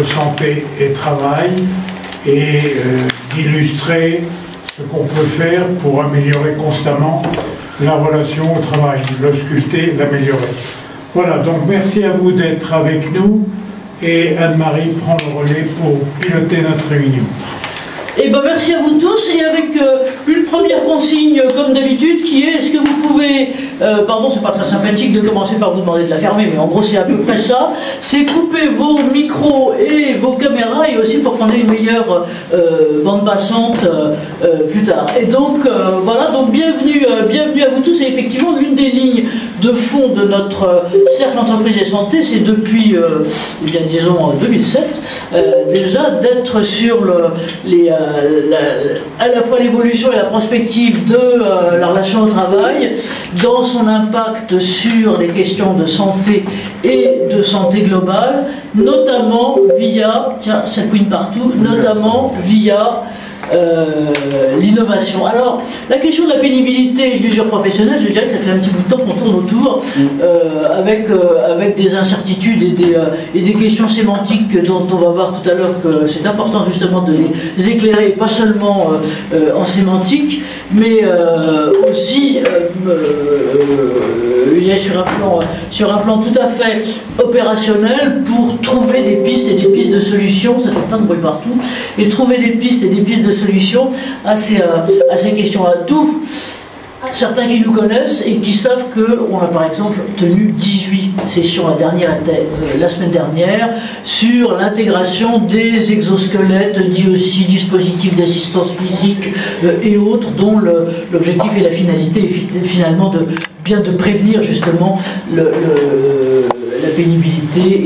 entre santé et travail et d'illustrer ce qu'on peut faire pour améliorer constamment la relation au travail, l'ausculter, l'améliorer. Voilà, donc merci à vous d'être avec nous et Anne-Marie prend le relais pour piloter notre réunion. Eh ben merci à vous tous et avec une première consigne comme d'habitude qui est est-ce que vous pouvez, pardon c'est pas très sympathique de commencer par vous demander de la fermer mais en gros c'est à peu près ça, c'est couper vos micros et vos caméras et aussi pour qu'on ait une meilleure bande passante plus tard. Et donc voilà, donc bienvenue à vous tous et effectivement l'une des lignes de fond de notre cercle entreprise et santé c'est depuis eh bien disons 2007 déjà d'être sur à la fois l'évolution et la prospective de la relation au travail, dans son impact sur les questions de santé et de santé globale, notamment via, tiens, ça couine partout, notamment via l'innovation. Alors, la question de la pénibilité et de l'usure professionnelle, je dirais que ça fait un petit bout de temps qu'on tourne autour, avec des incertitudes et des questions sémantiques dont on va voir tout à l'heure que c'est important justement de les éclairer, pas seulement en sémantique, mais aussi il y a sur un plan tout à fait opérationnel pour trouver des pistes et des pistes de solutions, ça fait plein de bruit partout, et trouver des pistes et des pistes de solutions à ces questions-là. D'où certains qui nous connaissent et qui savent qu'on a par exemple tenu 18 sessions, la dernière était la semaine dernière, sur l'intégration des exosquelettes, dit aussi dispositifs d'assistance physique et autres, dont l'objectif et la finalité est finalement de prévenir justement la pénibilité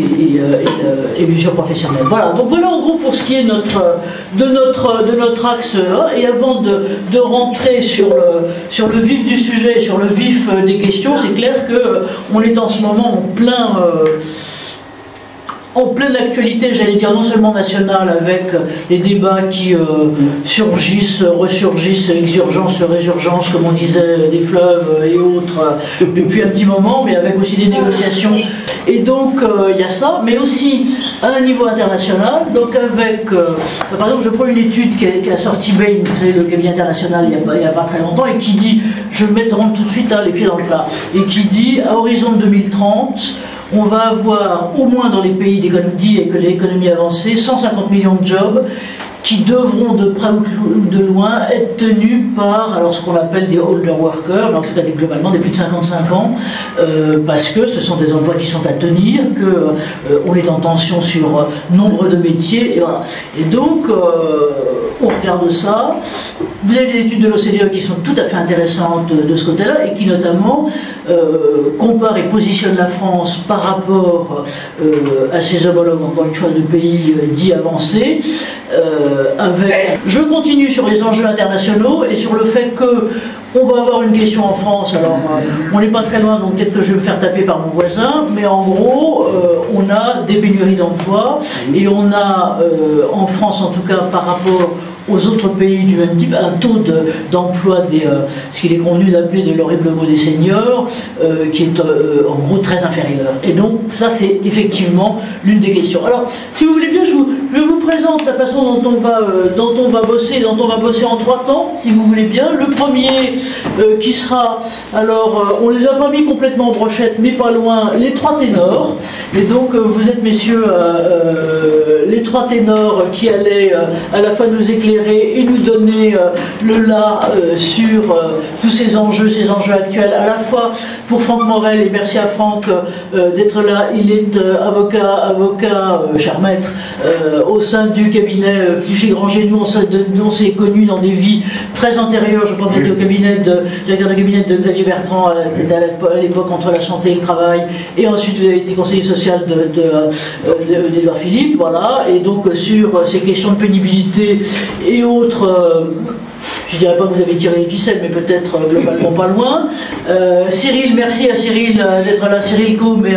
et l'usure professionnelle. Voilà, donc voilà en gros pour ce qui est de notre axe A. Et avant de rentrer sur le vif du sujet, sur le vif des questions, c'est clair qu'on est en ce moment en pleine actualité, j'allais dire non seulement nationale, avec les débats qui surgissent, ressurgissent, exurgence, résurgence, comme on disait, des fleuves et autres, depuis un petit moment, mais avec aussi des négociations. Et donc, il y a ça, mais aussi à un niveau international, donc avec, par exemple, je prends une étude qui a sorti Bain, le cabinet international, il n'y a pas très longtemps, et qui dit, je rentre tout de suite les pieds dans le plat, et qui dit, à horizon de 2030, on va avoir, au moins dans les pays dit et que l'économie avancée, 150 millions de jobs qui devront de près ou de loin être tenus par ce qu'on appelle des older workers, mais en tout cas globalement des plus de 55 ans, parce que ce sont des emplois qui sont à tenir, qu'on est en tension sur nombre de métiers, et voilà. Et donc, on regarde ça. Vous avez des études de l'OCDE qui sont tout à fait intéressantes de ce côté-là, et qui notamment comparent et positionnent la France par rapport à ses homologues, encore une fois, de pays dits avancés, je continue sur les enjeux internationaux et sur le fait qu'on va avoir une question en France. Alors, on n'est pas très loin, donc peut-être que je vais me faire taper par mon voisin, mais en gros, on a des pénuries d'emploi et on a, en France en tout cas, par rapport aux autres pays du même type, un taux d'emploi ce qu'il est convenu d'appeler de l'horrible mot des seniors, qui est en gros très inférieur. Et donc ça c'est effectivement l'une des questions. Alors si vous voulez bien, je vous présente la façon dont on va bosser en 3 temps, si vous voulez bien. Le premier qui sera, on les a pas mis complètement en brochette, mais pas loin, les 3 ténors. Et donc vous êtes messieurs les 3 ténors qui allaient à la fois nous éclairer et nous donner le là sur tous ces enjeux actuels, à la fois pour Franck Morel, et merci à Franck d'être là. Il est avocat, cher maître, au sein du cabinet Fluchet-Granger. Nous, on s'est connus dans des vies très antérieures. Je pense que j'étais directeur de cabinet de Xavier Bertrand à l'époque entre la santé et le travail, et ensuite vous avez été conseiller social d'Édouard Philippe, voilà. Et donc sur ces questions de pénibilité et autres, je ne dirais pas que vous avez tiré les ficelles, mais peut-être globalement pas loin. Cyril, merci à Cyril d'être là. Cyril Combe,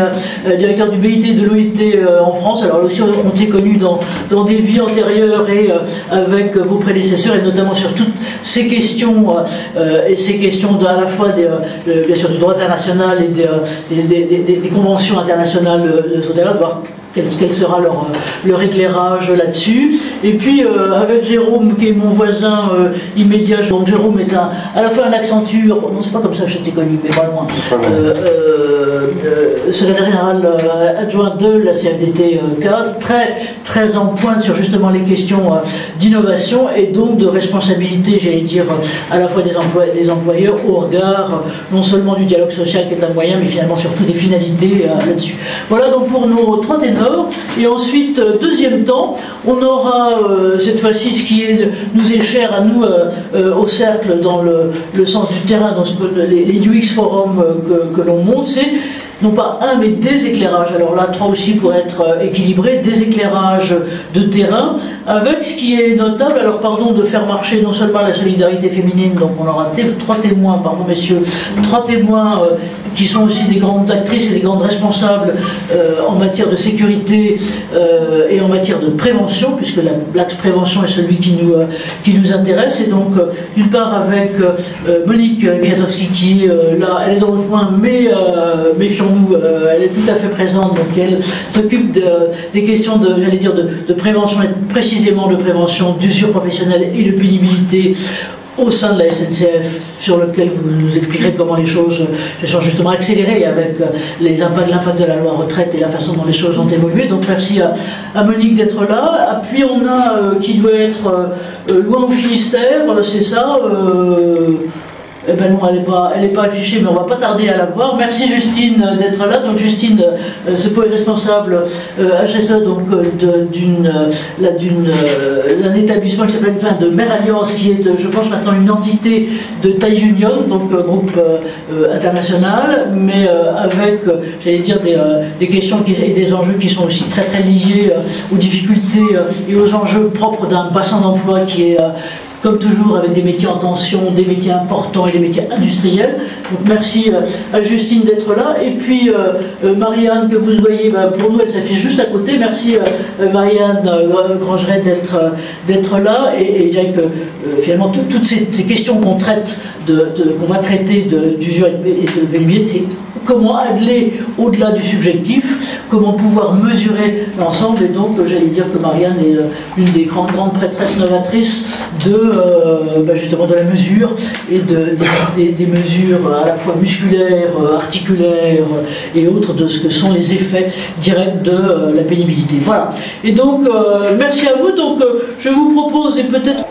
directeur du BIT de l'OIT en France. Alors là aussi, on s'est connus dans des vies antérieures et avec vos prédécesseurs, et notamment sur toutes ces questions, et ces questions à la fois bien sûr du droit international et des conventions internationales de sauvegarde, voire quel sera leur éclairage là-dessus. Et puis avec Jérôme, qui est mon voisin immédiat, donc Jérôme est à la fois un accenture, non c'est pas comme ça que je t'ai connu, mais pas loin, secrétaire général adjoint de la CFDT 4, très en pointe sur justement les questions d'innovation et donc de responsabilité, j'allais dire, à la fois des employeurs au regard non seulement du dialogue social qui est un moyen, mais finalement surtout des finalités là-dessus. Voilà donc pour nos 3 ténors. Et ensuite, deuxième temps, on aura cette fois-ci ce qui nous est cher à nous au cercle dans le sens du terrain, dans les UX forums que l'on monte, c'est non pas un, mais des éclairages. Alors là, 3 aussi pour être équilibré, des éclairages de terrain, avec ce qui est notable, alors pardon de faire marcher non seulement la solidarité féminine, donc on aura 3 témoins, pardon messieurs, 3 témoins qui sont aussi des grandes actrices et des grandes responsables en matière de sécurité et en matière de prévention, puisque l'axe prévention est celui qui nous intéresse. Et donc, d'une part avec Monique Kwiatkowski qui est là, elle est dans le coin, mais méfions-nous, elle est tout à fait présente, donc elle s'occupe des questions j'allais dire, de prévention, et précisément de prévention d'usure professionnelle et de pénibilité au sein de la SNCF, sur lequel vous nous expliquerez comment les choses se sont justement accélérées avec l'impact de la loi retraite et la façon dont les choses ont évolué. Donc merci à Monique d'être là. Puis on a, qui doit être loin au Finistère, c'est ça eh ben non, elle n'est pas affichée, mais on ne va pas tarder à la voir. Merci Justine d'être là. Donc Justine, ce est responsable HSE d'un établissement qui s'appelle de Mère Alliance, qui est, je pense, maintenant une entité de taille union, donc groupe international, mais avec, j'allais dire, des questions et des enjeux qui sont aussi très très liés aux difficultés et aux enjeux propres d'un bassin d'emploi qui est comme toujours avec des métiers en tension, des métiers importants et des métiers industriels. Donc merci à Justine d'être là. Et puis Marianne, que vous voyez, pour nous elle s'affiche juste à côté. Merci Marianne Grangeret d'être là. Et je dirais que finalement toutes ces questions qu'on traite, qu'on va traiter d'usure et de pénibilité, c'est comment adler au-delà du subjectif, comment pouvoir mesurer l'ensemble. Et donc j'allais dire que Marianne est une des grandes prêtresses novatrices justement de la mesure et des mesures à la fois musculaires, articulaires et autres de ce que sont les effets directs de la pénibilité. Voilà. Et donc merci à vous. Donc je vous propose, et peut-être